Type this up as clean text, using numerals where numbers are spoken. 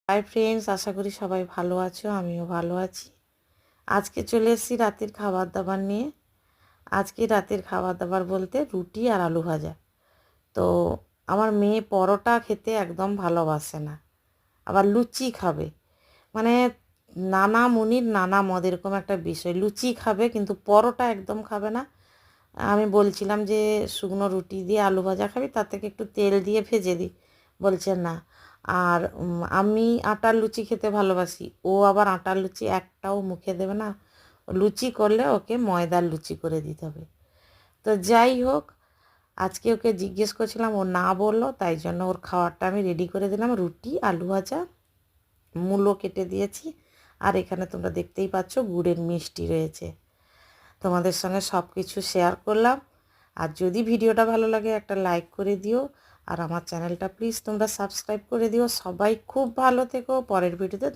Hi friends, আশা করি সবাই ভালো আছো। আমিও ভালো আছি। আজকে চলে এসেছি রাতের খাবার দাবার নিয়ে। আজকে রাতের খাবার দাবার বলতে রুটি আর আলু ভাজা। তো আমার মেয়ে পরোটা খেতে একদম ভালোবাসে না, আবার লুচি খাবে। মানে নানা মুনির নানা মত, এরকম একটা বিষয়। লুচি খাবে কিন্তু পরোটা একদম খাবে না। আমি বলছিলাম যে শুকনো রুটি দিয়ে আলু ভাজা খাবি, তার থেকে একটু তেল দিয়ে ভেজে দিই। বলছে না। আর আমি আটার লুচি খেতে ভালোবাসি, ও আবার আটার লুচি একটাও মুখে দেবে না। লুচি করলে ওকে ময়দার লুচি করে দিতে হবে। তো যাই হোক, আজকে ওকে জিজ্ঞেস করছিলাম, ও না বললো, তাই জন্য ওর খাবারটা আমি রেডি করে দিলাম। রুটি, আলু ভাজা, মূলো কেটে দিয়েছি, আর এখানে তোমরা দেখতেই পাচ্ছ গুড়ের মিষ্টি রয়েছে। তোমাদের সঙ্গে সব কিছু শেয়ার করলাম। আর যদি ভিডিওটা ভালো লাগে একটা লাইক করে দিও, আর আমার চ্যানেলটা প্লিজ তোমরা সাবস্ক্রাইব করে দিও। সবাই খুব ভালো থেকো। পরের ভিডিওতে